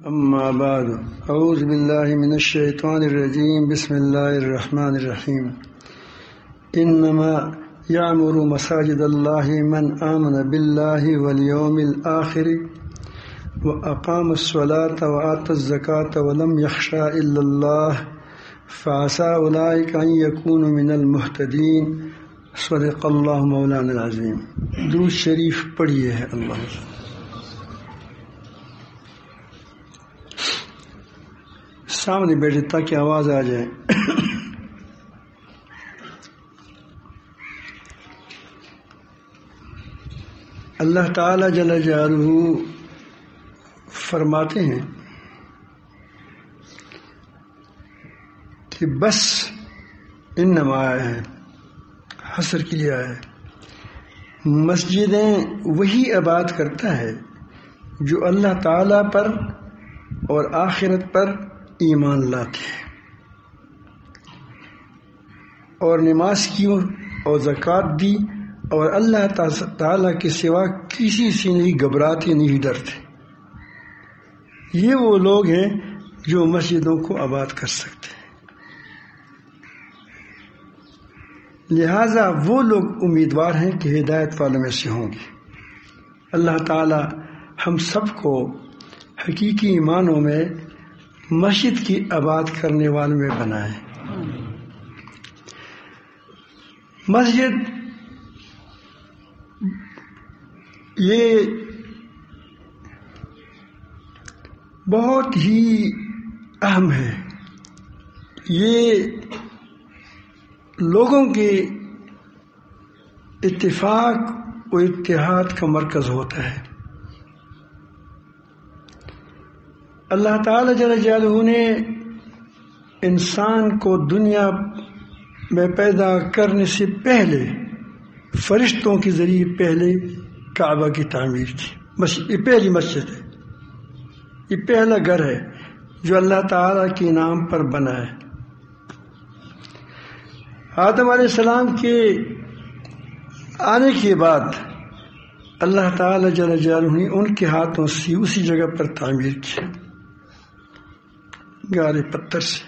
أما بعد أعوذ بالله من الشيطان الرجيم بسم الله الرحمن الرحيم إنما يعمر مساجد الله من آمن بالله واليوم الآخر وأقام الصلاة وآتى الزكاة ولم يخشى إلا الله فعسى أولئك أن يكونوا من المهتدين صدق الله مولانا العظيم. درود شریف پڑھیے ہے اللہ. سامنے بیٹھے تاکہ آواز آ جائے. اللہ تعالی جل جلالہ فرماتے ہیں کہ بس انما آیا ہے، حصر کے لیے آیا ہے. مسجدیں وہی آباد کرتا ہے جو اللہ تعالی پر اور آخرت پر ایمان لاتے ہیں اور نماز کی اور زکوٰۃ دی اور اللہ تعالیٰ کے سوا کسی سے نہیں گھبراتے نہیں ڈرتے. یہ وہ لوگ ہیں جو مسجدوں کو آباد کر سکتے ہیں. لہذا وہ لوگ امیدوار ہیں کہ ہدایت والوں میں سے ہوں گے. اللہ تعالیٰ ہم سب کو حقیقی معنوں میں مسجد کی آباد کرنے والوں میں بنائے. مسجد یہ بہت ہی اہم ہے. یہ لوگوں کے اتفاق و اتحاد کا مرکز ہوتا ہے. اللہ تعالی جل جلالہ نے انسان کو دنیا میں پیدا کرنے سے پہلے فرشتوں کے ذریعے پہلے کعبہ کی تعمیر کی. یہ پہلی مسجد ہے، یہ پہلا گھر ہے جو اللہ تعالیٰ کے نام پر بنا ہے. آدم علیہ السلام کے آنے کے بعد اللہ تعالیٰ جل جلالہ نے ان کے ہاتھوں سے اسی جگہ پر تعمیر کی، گارے پتھر سے.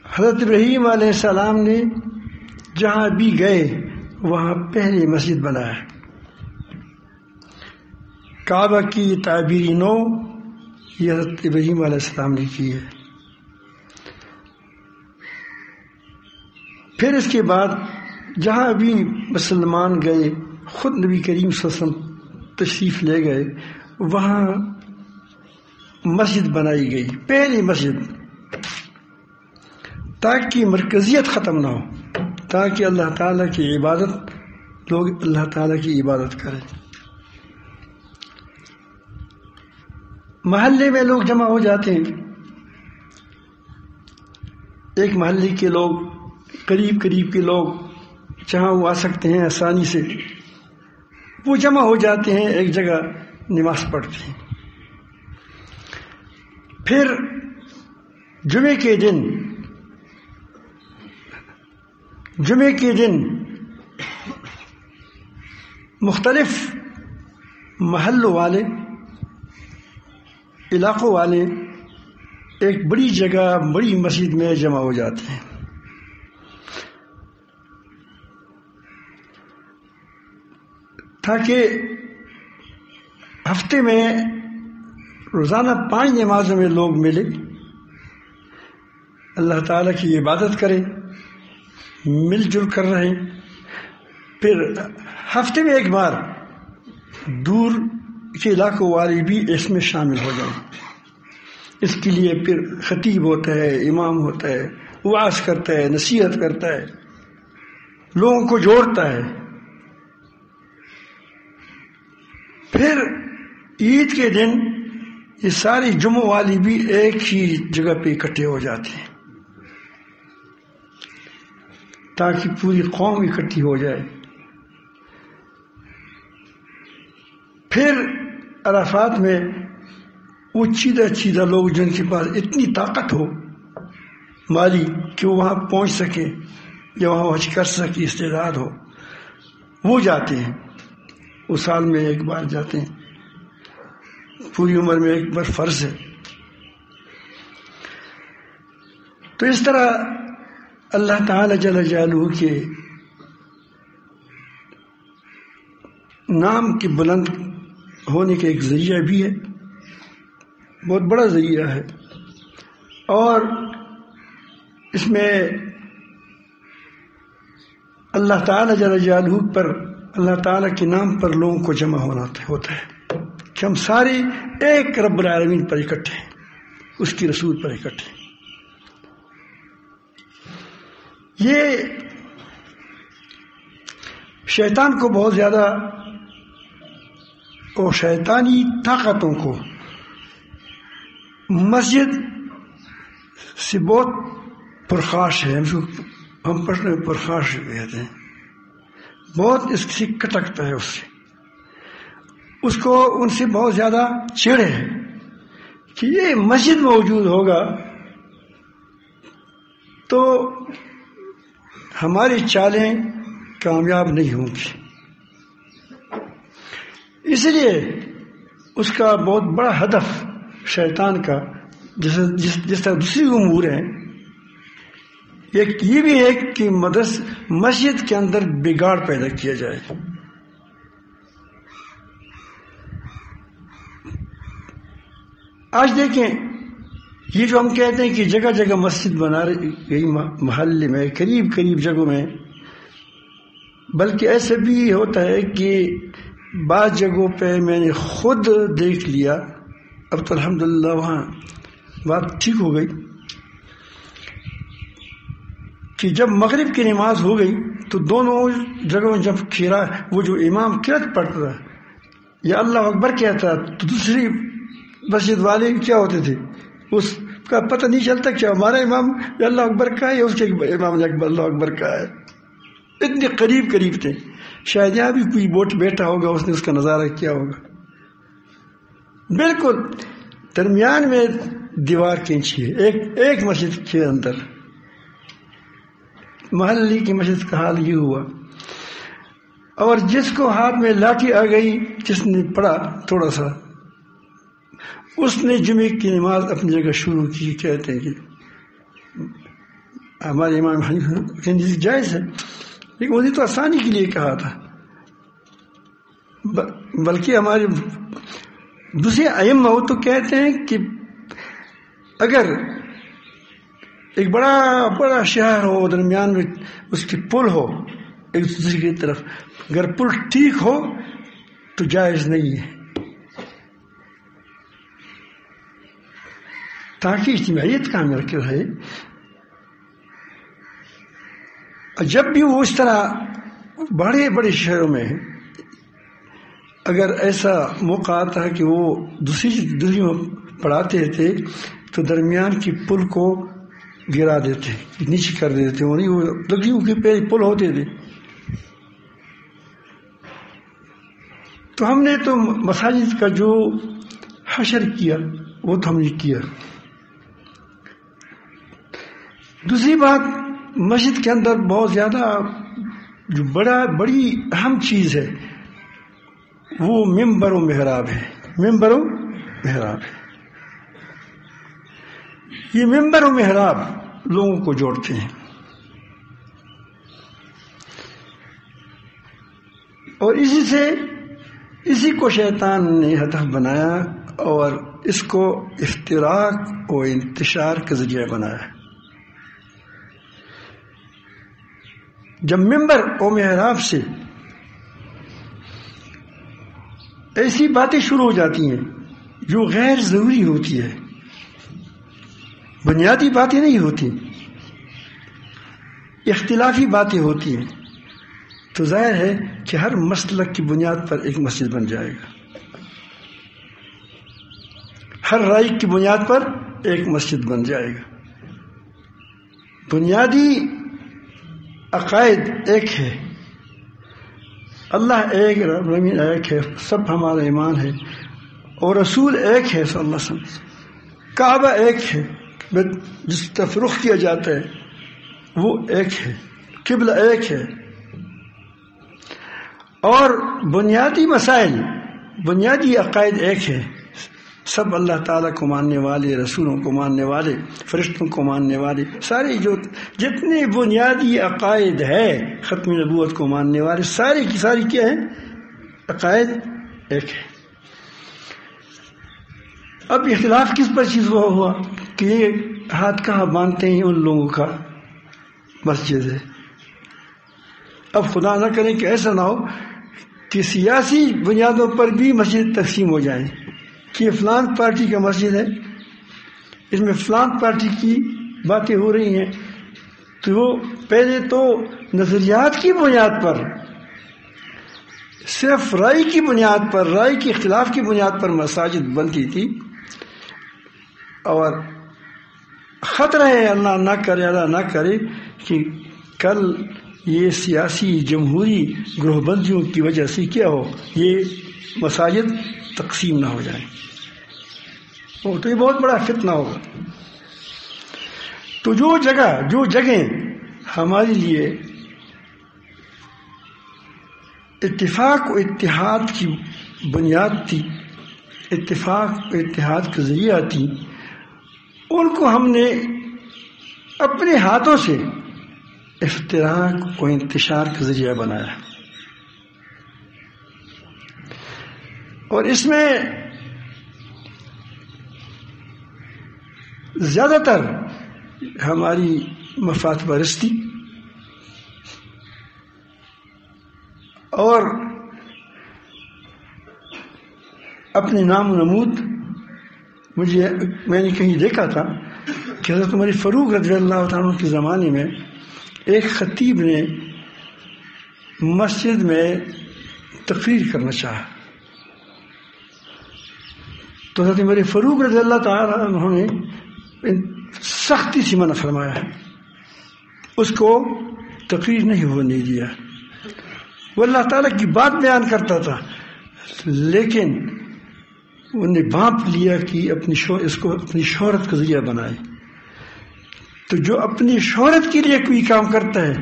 حضرت ابراہیم علیہ السلام نے جہاں بھی گئے وہاں پہلی مسجد بنایا. کعبہ کی تعبیری نو یہ حضرت ابراہیم علیہ السلام نے کی ہے. پھر اس کے بعد جہاں بھی مسلمان گئے، خود نبی کریم صلی اللہ علیہ وسلم تشریف لے گئے، وہاں مسجد بنائی گئی، پہلی مسجد، تاکہ مرکزیت ختم نہ ہو، تاکہ اللہ تعالیٰ کی عبادت، لوگ اللہ تعالیٰ کی عبادت کریں. محلے میں لوگ جمع ہو جاتے ہیں، ایک محلے کے لوگ، قریب کے لوگ جہاں وہ آ سکتے ہیں آسانی سے، وہ جمع ہو جاتے ہیں، ایک جگہ نماز پڑھتے ہیں. پھر جمعے کے دن مختلف محلوں والے، علاقوں والے ایک بڑی جگہ، بڑی مسجد میں جمع ہو جاتے ہیں. تاکہ ہفتے میں روزانہ 5 نمازوں میں لوگ ملے، اللہ تعالیٰ کی عبادت کریں، مل جل کر رہیں. پھر ہفتے میں ایک بار دور کے علاقوں والے بھی اس میں شامل ہو جائیں. اس کے لیے پھر خطیب ہوتا ہے، امام ہوتا ہے، وعظ کرتا ہے، نصیحت کرتا ہے، لوگوں کو جوڑتا ہے. پھر عید کے دن یہ ساری جمعوں والی بھی ایک ہی جگہ پہ اکٹھے ہو جاتے ہیں تاکہ پوری قوم اکٹھی ہو جائے. پھر عرفات میں وہ چیدہ لوگ جن کے پاس اتنی طاقت ہو مالی کہ وہ وہاں پہنچ سکے یا وہاں حج کر سکے، استعداد ہو، وہ جاتے ہیں. وہ سال میں ایک بار جاتے ہیں، پوری عمر میں ایک بار فرض ہے۔ تو اس طرح اللہ تعالی جل جلالہ کے نام کے بلند ہونے کا ایک ذریعہ بھی ہے، بہت بڑا ذریعہ ہے، اور اس میں اللہ تعالی جل جلالہ پر، اللہ تعالی کے نام پر لوگوں کو جمع ہونا ہوتا ہے کہ ہم سارے ایک رب العالمین پر اکٹھے ہیں، اس کی رسول پر اکٹھے ہیں۔ یہ شیطان کو بہت زیادہ اور شیطانی طاقتوں کو مسجد سے بہت پرخاش ہے، ہم پڑھنے میں پرخاش کہتے ہیں، بہت اس سے کٹکتا ہے، اس کو ان سے بہت زیادہ چڑ ہے کہ یہ مسجد موجود ہوگا تو ہماری چالیں کامیاب نہیں ہوں گی۔ اس لیے اس کا بہت بڑا ہدف شیطان کا، جس طرح دوسری امور ہیں، یہ بھی ہے کہ مسجد کے اندر بگاڑ پیدا کیا جائے۔ آج دیکھیں، یہ جو ہم کہتے ہیں کہ جگہ جگہ مسجد بنا گئی محلے میں، قریب قریب جگہوں میں، بلکہ ایسا بھی ہوتا ہے کہ بعض جگہوں پہ میں نے خود دیکھ لیا، اب تو الحمدللہ وہاں بات ٹھیک ہو گئی، کہ جب مغرب کی نماز ہو گئی تو دونوں جگہوں جب وہ جو امام قرات پڑھتا یا اللہ اکبر کہتا تو دوسری مسجد والے کیا ہوتے تھے، اس کا پتہ نہیں چلتا کیا ہمارا امام اللہ اکبر کا ہے یا اس کے امام نے اللہ اکبر کا ہے، اتنے قریب قریب تھے۔ شاید یہاں بھی کوئی بوٹ بیٹھا ہوگا، اس نے اس کا نظارہ کیا ہوگا، بالکل درمیان میں دیوار کھینچی ہے، ایک مسجد کے اندر۔ محلے کی مسجد کا حال یہ ہوا، اور جس کو ہاتھ میں لاٹھی آ گئی، جس نے پڑھا تھوڑا سا، اس نے جمعے کی نماز اپنی جگہ شروع کی۔ کہتے ہیں کہ ہمارے امام حنیفہ جائز ہے، لیکن انہیں تو آسانی کے لیے کہا تھا، بلکہ ہمارے دوسرے ائمہ وہ تو کہتے ہیں کہ اگر ایک بڑا شہر ہو، درمیان میں اس کی پل ہو ایک دوسرے کی طرف، اگر پل ٹھیک ہو تو جائز نہیں ہے، تاکہ اجتماعیت کام رہے۔ جب بھی وہ اس طرح بڑے بڑے شہروں میں اگر ایسا موقع آتا ہے کہ وہ دوسری پڑھاتے تھے تو درمیان کی پل کو گرا دیتے، نیچے کر دیتے، وہ لکڑیوں کے پہلے پل ہوتے تھے۔ تو ہم نے تو مساجد کا جو حشر کیا وہ تو ہم نے کیا۔ دوسری بات، مسجد کے اندر بہت زیادہ جو بڑی اہم چیز ہے وہ ممبر و محراب ہے۔ ممبر و محراب ہے، یہ ممبر و محراب لوگوں کو جوڑتے ہیں، اور اسی کو شیطان نے ہدف بنایا اور اس کو افتراق و انتشار کا ذریعہ بنایا۔ جب ممبر و محراب سے ایسی باتیں شروع ہو جاتی ہیں جو غیر ضروری ہوتی ہے، بنیادی باتیں نہیں ہوتی، اختلافی باتیں ہوتی ہیں، تو ظاہر ہے کہ ہر مسلک کی بنیاد پر ایک مسجد بن جائے گا، ہر رائے کی بنیاد پر ایک مسجد بن جائے گا۔ بنیادی عقائد ایک ہے، اللہ ایک، رب العالمین ایک ہے، سب ہمارا ایمان ہے، اور رسول ایک ہے صلی اللہ علیہ وسلم، کعبہ ایک ہے، جس طرف رخ کیا جاتا ہے وہ ایک ہے، قبلہ ایک ہے، اور بنیادی مسائل، بنیادی عقائد ایک ہے، سب اللہ تعالیٰ کو ماننے والے، رسولوں کو ماننے والے، فرشتوں کو ماننے والے، سارے جو جتنے بنیادی عقائد ہے ختم نبوت کو ماننے والے، ساری کی ساری کیا ہے؟ عقائد ایک ہے۔ اب اختلاف کس پر چیز ہوا کہ یہ ہاتھ کہاں باندھتے ہیں ان لوگوں کا مسجد ہے۔ اب خدا نہ کرے کہ ایسا نہ ہو کہ سیاسی بنیادوں پر بھی مسجد تقسیم ہو جائیں کہ فلان پارٹی کا مسجد ہے، اس میں فلان پارٹی کی باتیں ہو رہی ہیں، تو وہ پہلے تو نظریات کی بنیاد پر، صرف رائے کی بنیاد پر، رائے کے اختلاف کی بنیاد پر مساجد بنتی تھی، اور خطرہ ہے اللہ نہ کرے کہ کل یہ سیاسی جمہوری گروہ بندیوں کی وجہ سے کیا ہو، یہ مساجد تقسیم نہ ہو جائیں، تو یہ بہت بڑا فتنہ ہوگا۔ تو جو جگہیں ہمارے لیے اتفاق و اتحاد کی بنیاد تھی، اتفاق و اتحاد کا ذریعہ تھی، ان کو ہم نے اپنے ہاتھوں سے افتراق و انتشار کا ذریعہ بنایا، اور اس میں زیادہ تر ہماری مفاد پرستی اور اپنے نام و نمود۔ میں نے کہیں دیکھا تھا کہ حضرت عمر فاروق رضی اللہ عنہ کے زمانے میں ایک خطیب نے مسجد میں تقریر کرنا چاہا، تو حضرت عمر فاروق رضی اللہ تعالیٰ عنہ نے سختی سے منع فرمایا، اس کو تقریر نہیں ہونے دیا۔ وہ اللہ تعالیٰ کی بات بیان کرتا تھا، لیکن انہوں نے بانپ لیا کہ اس کو اپنی شہرت کا ذریعہ بنائے۔ تو جو اپنی شہرت کے لیے کوئی کام کرتا ہے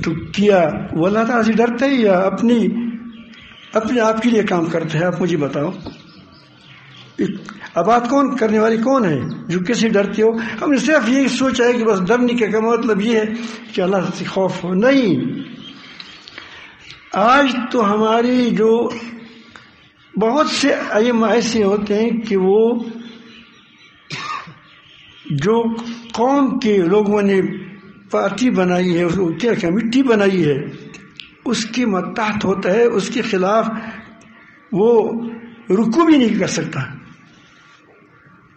تو کیا وہ اللہ تعالیٰ سے ڈرتا ہے یا اپنے آپ کے لیے کام کرتا ہے؟ آپ مجھے بتاؤ، اب بات کون کرنے والی کون ہے؟ جو کسی ڈرتے ہو؟ ہم نے صرف یہی سوچا ہے کہ بس ڈرنے کا مطلب یہ ہے کہ اللہ سے خوف ہو، نہیں۔ آج تو ہماری جو بہت سے ائمہ ایسے ہوتے ہیں کہ وہ جو قوم کے لوگوں نے پارٹی بنائی ہے، اس کو کیا کمیٹی بنائی ہے، اس کے متحد ہوتا ہے، اس کے خلاف وہ رکوع بھی نہیں کر سکتا۔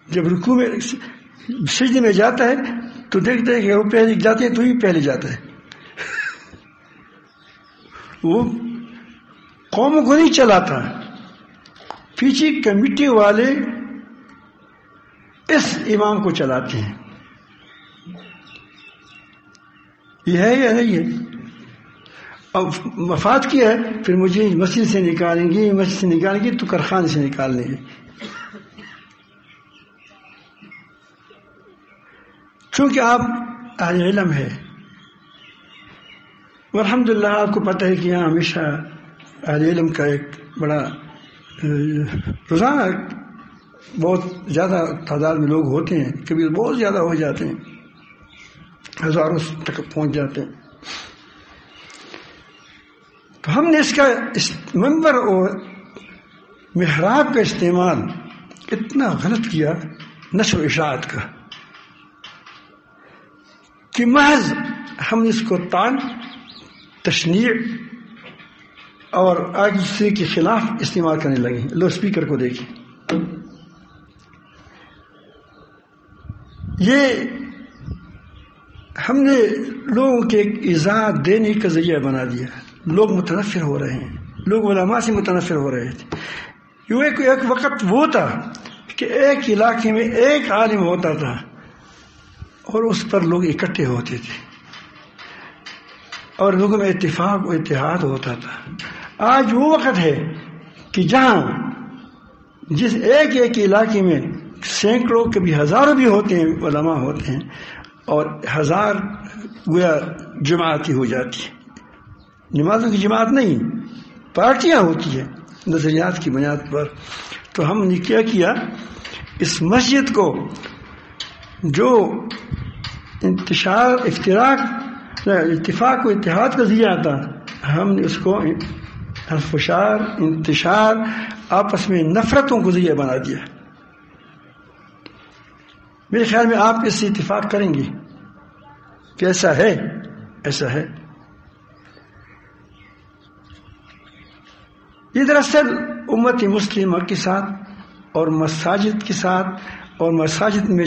جب رکوع میں سجدے میں جاتا ہے تو دیکھتا ہے کہ وہ پہلے جاتے ہیں تو ہی پہلے جاتا ہے، وہ قوموں کو نہیں چلاتا، پیچھے کمیٹی والے اس امام کو چلاتے ہیں۔ یہ ہے یا نہیں ہے؟ اب مفاد کیا ہے؟ پھر مجھے مسجد سے نکالیں گے تو کارخانے سے نکال لیں گے۔ چونکہ آپ اہل علم ہے، الحمدللہ آپ کو پتہ ہے کہ یہاں ہمیشہ اہل علم کا ایک بڑا روزانہ بہت زیادہ تعداد میں لوگ ہوتے ہیں، کبھی بہت زیادہ ہو جاتے ہیں، ہزاروں تک پہنچ جاتے ہیں۔ تو ہم نے اس کا منبر اور محراب کا استعمال اتنا غلط کیا، نشر و اشاعت کا، کہ محض ہم نے اس کو طعن، تشنیع اور آج دوسرے کے خلاف استعمال کرنے لگے۔ لو اسپیکر کو دیکھیں، یہ ہم نے لوگوں کے ایک ایذا دینے کا ذریعہ بنا دیا۔ لوگ متنفر ہو رہے ہیں، لوگ علماء سے متنفر ہو رہے تھے۔ ایک وقت وہ تھا کہ ایک علاقے میں ایک عالم ہوتا تھا اور اس پر لوگ اکٹھے ہوتے تھے اور لوگوں میں اتفاق و اتحاد ہوتا تھا۔ آج وہ وقت ہے کہ جہاں جس ایک علاقے میں سینکڑوں کبھی ہزاروں بھی ہوتے ہیں علماء ہوتے ہیں، اور ہزار گویا جماعتی ہو جاتی ہے، نمازوں کی جماعت نہیں، پارٹیاں ہوتی ہیں نظریات کی بنیاد پر. تو ہم نے کیا کیا، اس مسجد کو جو انتشار اتفاق و اتحاد کا ذریعہ تھا، ہم نے اس کو انفشار انتشار آپس میں نفرتوں کو ذریعہ بنا دیا. میرے خیال میں آپ اس سے اتفاق کریں گے کہ ایسا ہے. ایسا ہے. یہ دراصل امت مسلمہ کے ساتھ اور مساجد کے ساتھ اور مساجد میں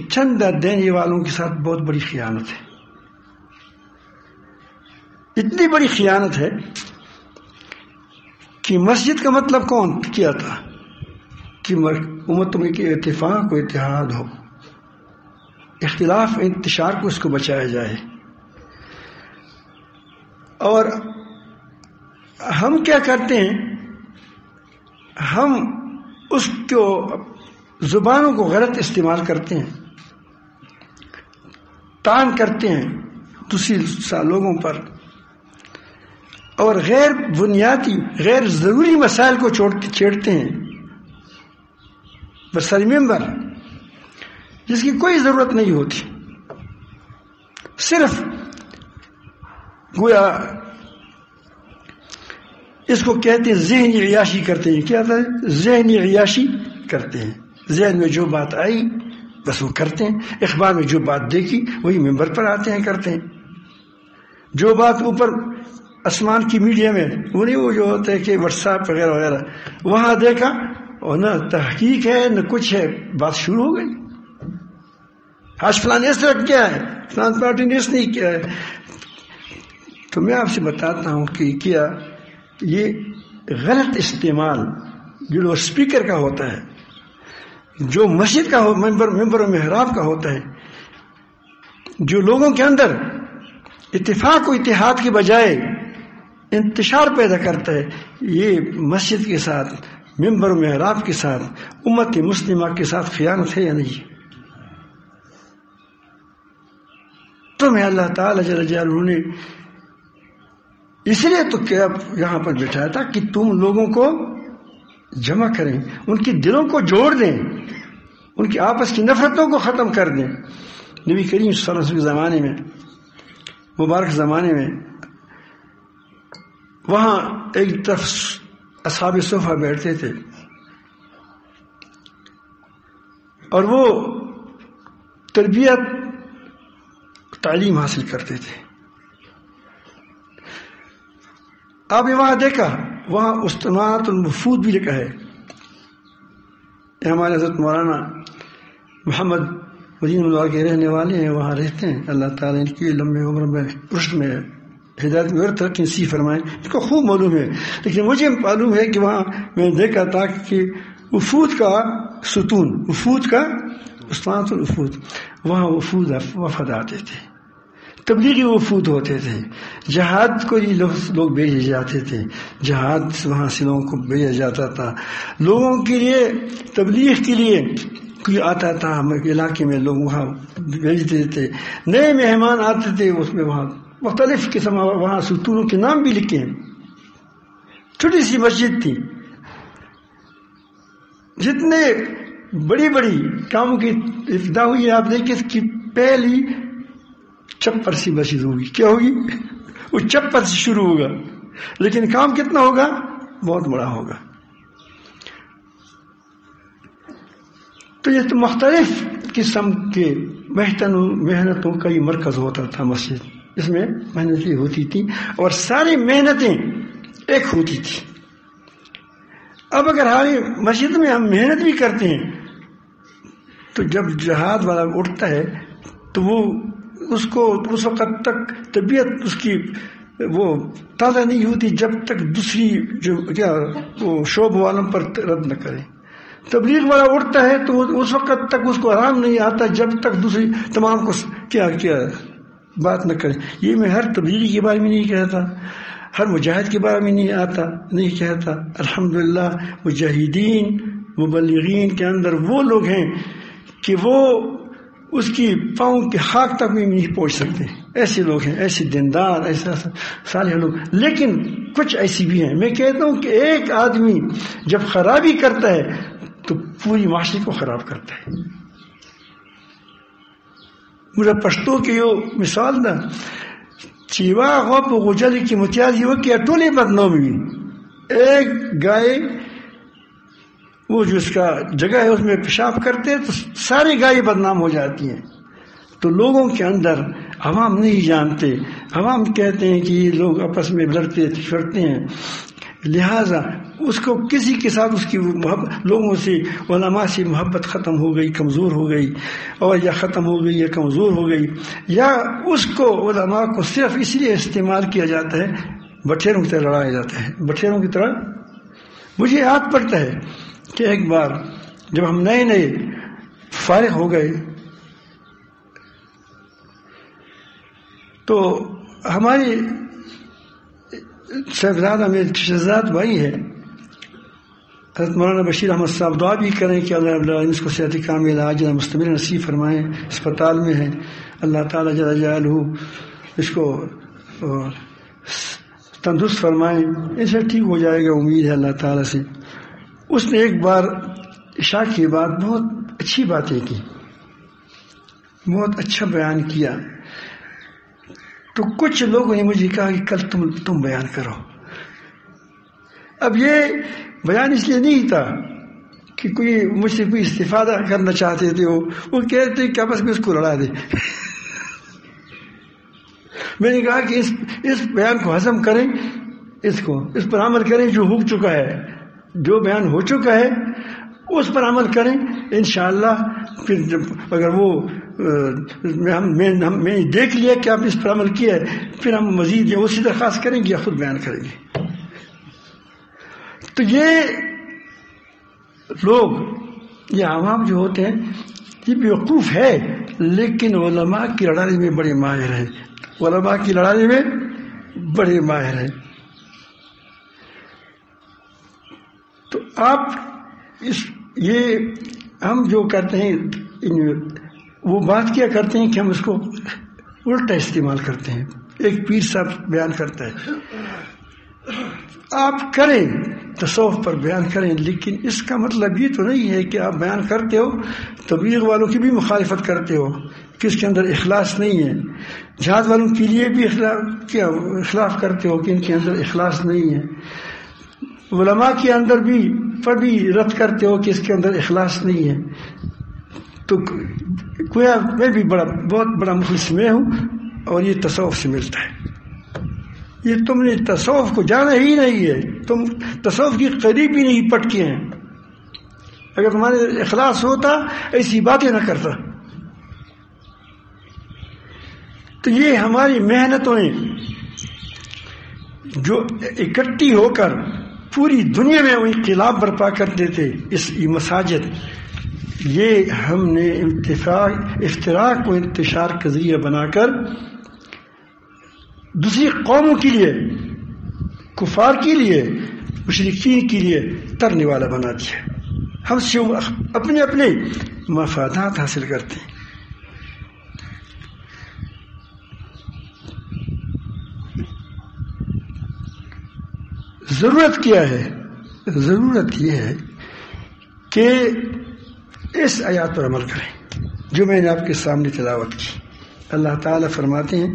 چندہ دینے والوں کے ساتھ بہت بڑی خیانت ہے. اتنی بڑی خیانت ہے کہ مسجد کا مطلب کون کیا تھا کہ امتوں میں کہ اتفاق و اتحاد ہو، اختلاف انتشار کو اس کو بچایا جائے. اور ہم کیا کرتے ہیں، ہم اس کو زبانوں کو غلط استعمال کرتے ہیں، تان کرتے ہیں دوسری لوگوں پر، اور غیر بنیادی غیر ضروری مسائل کو چھیڑتے ہیں برسر ممبر، جس کی کوئی ضرورت نہیں ہوتی. صرف گویا اس کو کہتے ہیں ذہنی عیاشی کرتے ہیں. کیا تھا؟ ذہنی عیاشی کرتے ہیں. ذہن میں جو بات آئی بس وہ کرتے ہیں. اخبار میں جو بات دیکھی وہی ممبر پر آتے ہیں کرتے ہیں. جو بات اوپر آسمان کی میڈیا میں وہ نہیں، وہ جو ہوتا ہے کہ واٹس ایپ وغیرہ وغیرہ، وہاں دیکھا اور نہ تحقیق ہے نہ کچھ ہے، بات شروع ہو گئی. آج فلاں نے اس طرح کیا ہے، فلاں پارٹی نے اس نہیں کیا ہے. تو میں آپ سے بتاتا ہوں کہ کیا یہ غلط استعمال جو لوگ اسپیکر کا ہوتا ہے، جو مسجد کا ممبر و محراب کا ہوتا ہے، جو لوگوں کے اندر اتفاق و اتحاد کے بجائے انتشار پیدا کرتا ہے، یہ مسجد کے ساتھ ممبر و محراب کے ساتھ امت مسلمہ کے ساتھ خیانت ہے یا نہیں؟ تمہیں اللہ تعالی جل جلالہ نے اس لیے تو کیا یہاں پر بٹھایا تھا کہ تم لوگوں کو جمع کریں، ان کے دلوں کو جوڑ دیں، ان کی آپس کی نفرتوں کو ختم کر دیں. نبی کریم صلی اللہ علیہ وسلم کے زمانے میں، مبارک زمانے میں، وہاں ایک طرف اصحاب صفہ بیٹھتے تھے اور وہ تربیت تعلیم حاصل کرتے تھے. آپ نے وہاں دیکھا، وہاں استماعت الوفود بھی لکھا ہے. ہمارے حضرت مولانا محمد مدین اللہ کے رہنے والے ہیں، وہاں رہتے ہیں. اللہ تعالیٰ ان کی لمبے عمر میں رشد میں ہدایت میں اور ترقی نصیب فرمائیں. ان کو خوب معلوم ہے، لیکن مجھے معلوم ہے کہ وہاں میں نے دیکھا تھا کہ وفود کا ستون، وفود کا استماعت الوفود، وہاں وفود وفد آتے تھے، تبلیغی وفود ہوتے تھے، جہاد کو ہی لوگ بھیجے جاتے تھے، جہاد وہاں سے لوگوں کو بھیجا جاتا تھا. لوگوں کے لیے تبلیغ کے لیے کوئی آتا تھا ہمارے علاقے میں، لوگ وہاں بھیجتے تھے. نئے مہمان آتے تھے، اس میں وہاں مختلف قسم وہاں ستونوں کے نام بھی لکھے ہیں. چھوٹی سی مسجد تھی، جتنے بڑی بڑی کاموں کی ابتدا ہوئی آپ دیکھیں، اس کی پہلی چپر سی مسجد ہوگی. کیا ہوگی؟ وہ چپر سے شروع ہوگا، لیکن کام کتنا ہوگا؟ بہت بڑا ہوگا. تو یہ تو مختلف قسم کے محنتوں کا یہ مرکز ہوتا تھا مسجد. اس میں محنتیں ہوتی تھی اور ساری محنتیں ایک ہوتی تھی. اب اگر ہماری مسجد میں ہم محنت بھی کرتے ہیں تو جب جہاد والا اٹھتا ہے تو وہ اس کو اس وقت تک طبیعت اس کی وہ تازہ نہیں ہوتی جب تک دوسری جو کیا وہ شعب والوں پر رد نہ کرے. تبلیغ والا اٹھتا ہے تو اس وقت تک اس کو آرام نہیں آتا جب تک دوسری تمام کو کیا بات نہ کرے. یہ میں ہر تبلیغی کے بارے میں نہیں کہتا، ہر مجاہد کے بارے میں نہیں کہتا. الحمدللہ مجاہدین مبلغین کے اندر وہ لوگ ہیں کہ وہ اس کی پاؤں کے خاک تک بھی نہیں پہنچ سکتے. ایسے لوگ ہیں، ایسے دیندار، ایسا صالح لوگ، لیکن کچھ ایسی بھی ہیں. میں کہتا ہوں کہ ایک آدمی جب خرابی کرتا ہے تو پوری معاشرے کو خراب کرتا ہے. مجھے پښتو کې یو مثال ده چې یوه غوا په غوجلې کې متیازې وکړي ټولې بدنام وي. ایک گائے وہ جو اس کا جگہ ہے اس میں پیشاب کرتے تو ساری گائے بدنام ہو جاتی ہیں. تو لوگوں کے اندر عوام نہیں جانتے، عوام کہتے ہیں کہ یہ لوگ آپس میں لڑتے چھڑتے ہیں، لہٰذا اس کو کسی کے ساتھ اس کی محبت، لوگوں سے علماء سے محبت ختم ہو گئی، کمزور ہو گئی، اور یا ختم ہو گئی یا کمزور ہو گئی، یا اس کو علماء کو صرف اس لیے استعمال کیا جاتا ہے، بٹھیروں کی طرح لڑایا جاتا ہے. بٹھیروں کی طرح مجھے یاد پڑتا ہے کہ ایک بار جب ہم نئے نئے فارغ ہو گئے تو ہماری صاحبزادہ میں شہزاد بھائی ہے حضرت مولانا بشیر احمد صاحب، دعا بھی کریں کہ اللہ رب العالمین اس کو صحت کامل عاجل مستمر نصیب فرمائیں. اسپتال میں ہیں، اللہ تعالیٰ جل جلالہ اس کو تندرست فرمائیں، اس سے ٹھیک ہو جائے گا، امید ہے اللہ تعالیٰ سے. اس نے ایک بار عشاء کے بعد بہت اچھی باتیں کی، بہت اچھا بیان کیا. تو کچھ لوگوں نے مجھے کہا کہ کل تم بیان کرو. اب یہ بیان اس لیے نہیں تھا کہ کوئی مجھ سے کوئی استفادہ کرنا چاہتے تھے، وہ کہتے تھے کہ بس میں اس کو لڑا دے. میں نے کہا کہ اس بیان کو ہضم کریں، اس پر عمل کریں جو ہو چکا ہے، جو بیان ہو چکا ہے اس پر عمل کریں انشاءاللہ. پھر جب اگر وہ میں دیکھ لیا کہ آپ اس پر عمل کیا ہے، پھر ہم مزید یا اسی درخواست کریں گے یا خود بیان کریں گے. تو یہ لوگ، یہ عوام جو ہوتے ہیں یہ بیوقوف ہے، لیکن علماء کی لڑائی میں بڑے ماہر ہیں، علماء کی لڑائی میں بڑے ماہر ہیں. تو آپ یہ ہم جو کرتے ہیں وہ بات کیا کرتے ہیں کہ ہم اس کو الٹا استعمال کرتے ہیں. ایک پیر صاحب بیان کرتا ہے، آپ کریں تصوف پر بیان کریں، لیکن اس کا مطلب یہ تو نہیں ہے کہ آپ بیان کرتے ہو تبلیغ والوں کی بھی مخالفت کرتے ہو کہ اس کے اندر اخلاص نہیں ہے، جہاد والوں کے لیے بھی اخلاف کرتے ہو کہ ان کے اندر اخلاص نہیں ہے، علماء کے اندر بھی رد کرتے ہو کہ اس کے اندر اخلاص نہیں ہے. تو گویا میں بھی بہت بڑا مخلص میں ہوں اور یہ تصوف سے ملتا ہے. یہ تم نے تصوف کو جانا ہی نہیں ہے، تم تصوف کی قریب ہی نہیں پٹکے ہیں. اگر تمہارے اخلاص ہوتا ایسی باتیں نہ کرتا. تو یہ ہماری محنتوں جو اکٹھی ہو کر پوری دنیا میں وہ انقلاب برپا کرتے تھے، اس مساجد، یہ ہم نے افتراق کو انتشار کا ذریعہ بنا کر دوسری قوموں کے لیے، کفار کے لیے، مشرکین کے لیے ترنے والا بنا دیا. ہم سے اپنے اپنے مفادات حاصل کرتے ہیں. ضرورت کیا ہے؟ ضرورت یہ ہے کہ اس آیات پر عمل کریں جو میں نے آپ کے سامنے تلاوت کی. اللہ تعالیٰ فرماتے ہیں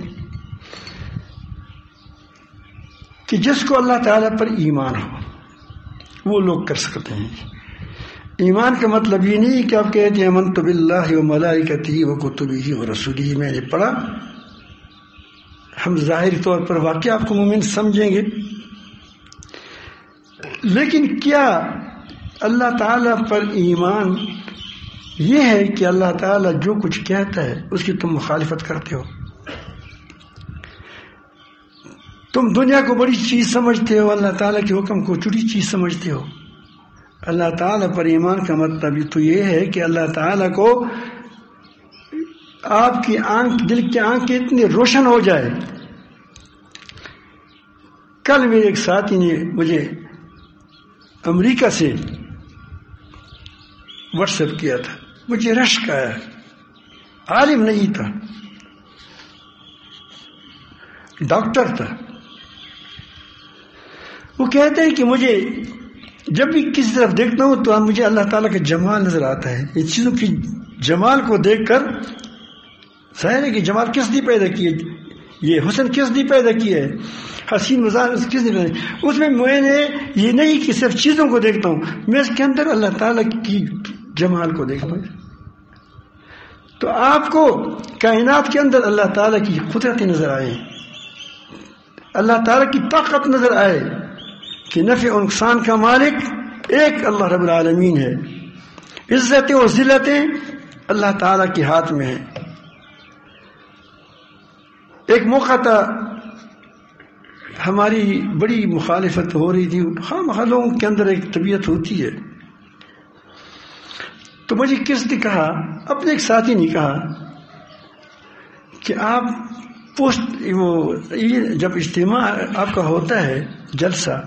کہ جس کو اللہ تعالیٰ پر ایمان ہو وہ لوگ کر سکتے ہیں. ایمان کا مطلب یہ نہیں کہ آپ کہتے ہیں آمنت باللہ و ملائکتہ و کتبہ و رسولہ، میں نے پڑھا. ہم ظاہری طور پر واقعہ آپ کو مومن سمجھیں گے، لیکن کیا اللہ تعالیٰ پر ایمان یہ ہے کہ اللہ تعالیٰ جو کچھ کہتا ہے اس کی تم مخالفت کرتے ہو؟ تم دنیا کو بڑی چیز سمجھتے ہو، اللہ تعالیٰ کے حکم کو چھوٹی چیز سمجھتے ہو. اللہ تعالیٰ پر ایمان کا مطلب تو یہ ہے کہ اللہ تعالیٰ کو آپ کی آنکھ، دل کی آنکھ اتنی روشن ہو جائے. کل میرے ایک ساتھی نے مجھے امریکہ سے واٹس ایپ کیا تھا، مجھے رشک آیا، عالم نہیں تھا، ڈاکٹر تھا. وہ کہتے ہیں کہ مجھے جب بھی کسی طرف دیکھتا ہوں تو مجھے اللہ تعالیٰ کا جمال نظر آتا ہے. یہ چیزوں کی جمال کو دیکھ کر ظاہر ہے کہ جمال کس نے پیدا کی ہے, یہ حسن کس نے پیدا کی ہے, حسین مظاہر کس نے پیدا کی. اس میں نے یہ نہیں کہ صرف چیزوں کو دیکھتا ہوں, میں اس کے اندر اللہ تعالیٰ کی جمال کو دیکھتا ہوں. تو آپ کو کائنات کے اندر اللہ تعالیٰ کی قدرتیں نظر آئے, اللہ تعالیٰ کی طاقت نظر آئے کہ نفع و نقصان کا مالک ایک اللہ رب العالمین ہے. عزتیں اور ذلتیں اللہ تعالیٰ کے ہاتھ میں ہیں. ایک موقع تھا ہماری بڑی مخالفت ہو رہی تھی, خواہ لوگوں کے اندر ایک طبیعت ہوتی ہے. تو مجھے کس نے کہا, اپنے ایک ساتھی نے کہا کہ آپ جب اجتماع آپ کا ہوتا ہے جلسہ,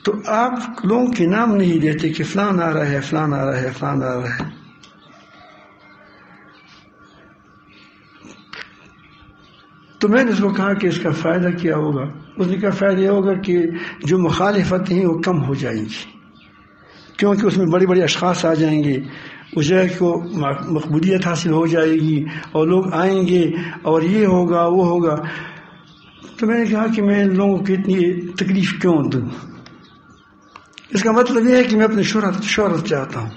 تو آپ لوگوں کے نام نہیں دیتے کہ فلان آ رہا ہے, فلان آ رہا ہے, فلان آ رہا ہے. تو میں نے اس کو کہا کہ اس کا فائدہ کیا ہوگا. اس نے کہا فائدہ یہ ہوگا کہ جو مخالفتیں ہیں وہ کم ہو جائیں گی, کیونکہ اس میں بڑے بڑے اشخاص آ جائیں گے, اس جگہ کو مقبولیت حاصل ہو جائے گی اور لوگ آئیں گے اور یہ ہوگا وہ ہوگا. تو میں نے کہا کہ میں لوگوں کو اتنی تکلیف کیوں دوں, اس کا مطلب یہ ہے کہ میں اپنی شہرت چاہتا ہوں.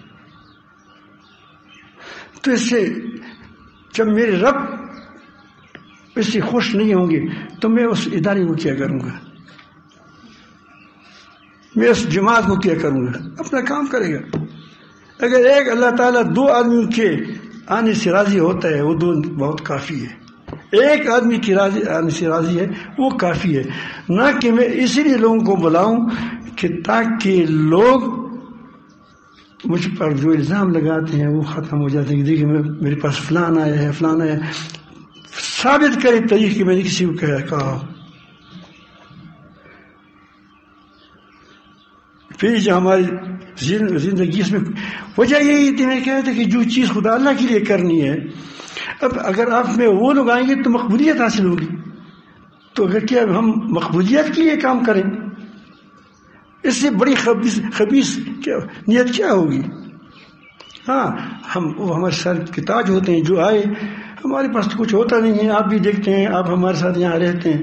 تو اس سے جب میرے رب اس سے خوش نہیں ہوں گے تو میں اس ادارے کو کیا کروں گا, میں اس جماعت کو کیا کروں گا. اپنا کام کرے گا. اگر ایک اللہ تعالیٰ دو آدمیوں کے آنے سے راضی ہوتا ہے وہ دو بہت کافی ہے. ایک آدمی کی آنے سے راضی ہے وہ کافی ہے. نہ کہ میں اسی لیے لوگوں کو بلاؤں کہ تاکہ لوگ مجھ پر جو الزام لگاتے ہیں وہ ختم ہو جاتے ہیں. دیکھیے میرے پاس فلان آیا ہے, فلان آیا ہے, ثابت کرے طریقے میں نے کسی کو کہا. پھر جو ہماری زندگی اس میں وجہ یہی تھی, میں کہتا کہ جو چیز خدا اللہ کے لیے کرنی ہے, اب اگر آپ میں وہ لوگ آئیں گے تو مقبولیت حاصل ہوگی. تو اگر کیا ہم مقبولیت کے لیے کام کریں, اس سے بڑی خبیث نیت کیا ہوگی. ہاں وہ ہمارے سر کے تاج ہوتے ہیں, جو آئے ہمارے پاس تو کچھ ہوتا نہیں ہے. آپ بھی دیکھتے ہیں, آپ ہمارے ساتھ یہاں رہتے ہیں,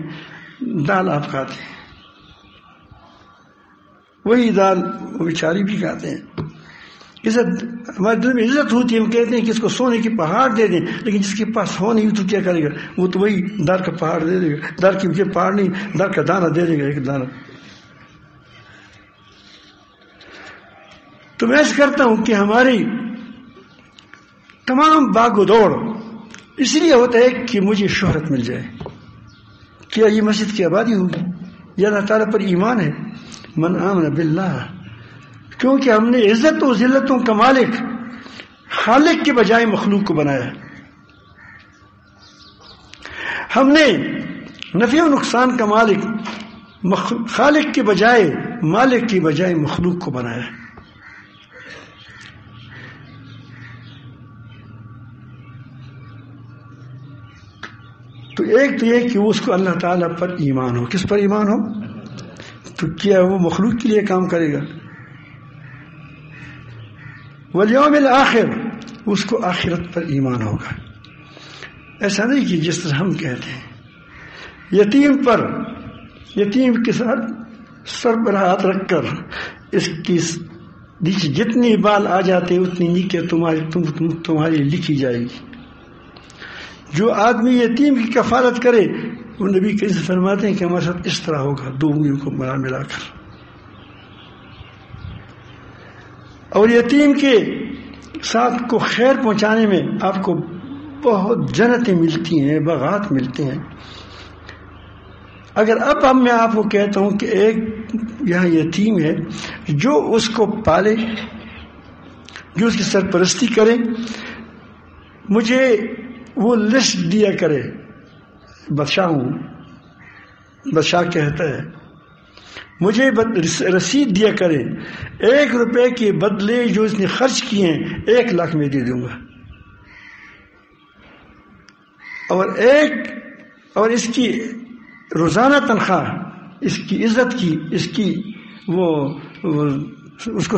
دال آپ کھاتے ہیں, وہی دال وہ بیچاری بھی کھاتے ہیں. عزت ہمارے دل میں عزت ہوتی ہے, ہم کہتے ہیں کہ اس کو سونے کے پہاڑ دے دیں, لیکن جس کے پاس ہو نہیں تو کیا کرے گا, وہ تو وہی دال کا پہاڑ دے دے گا. دال کی پہاڑ نہیں, دال کا دانہ دے دے گا, ایک دانہ. تو میں ایسا کرتا ہوں کہ ہماری تمام باغ و دوڑ اس لیے ہوتا ہے کہ مجھے شہرت مل جائے. کیا یہ مسجد کی آبادی ہوگی, یا اللہ تعالیٰ پر ایمان ہے, من آمن باللہ, کیونکہ ہم نے عزت و ذلتوں کا مالک خالق کے بجائے مخلوق کو بنایا. ہم نے نفع و نقصان کا مالک خالق کے بجائے مالک کے بجائے مخلوق کو بنایا. تو ایک تو یہ کہ اس کو اللہ تعالیٰ پر ایمان ہو. کس پر ایمان ہو؟ تو کیا وہ مخلوق کے لیے کام کرے گا. والیوم الآخر, اس کو آخرت پر ایمان ہوگا. ایسا نہیں کہ جس طرح ہم کہتے ہیں یتیم کے ساتھ سر پر ہاتھ رکھ کر اس کی نیچے جتنی بال آ جاتے اتنی نیکی تمہاری لکھی جائے گی. جو آدمی یتیم کی کفالت کرے وہ نبی کریم سے فرماتے ہیں کہ ہمارے ساتھ اس طرح ہوگا, دو انگلیوں کو ملا کر. اور یتیم کے ساتھ کو خیر پہنچانے میں آپ کو بہت جنتیں ملتی ہیں, باغات ملتے ہیں. اگر اب میں آپ کو کہتا ہوں کہ ایک یہاں یتیم ہے جو اس کو پالے, جو اس کی سرپرستی کرے, مجھے وہ لسٹ دیا کرے, بادشاہ ہوں, بادشاہ کہتا ہے مجھے رسید دیا کرے, 1 روپے کے بدلے جو اس نے خرچ کیے ہیں 1 لاکھ میں دے دوں گا. اور اس روزانہ تنخواہ اس کی عزت کی، اس کی وہ اس کو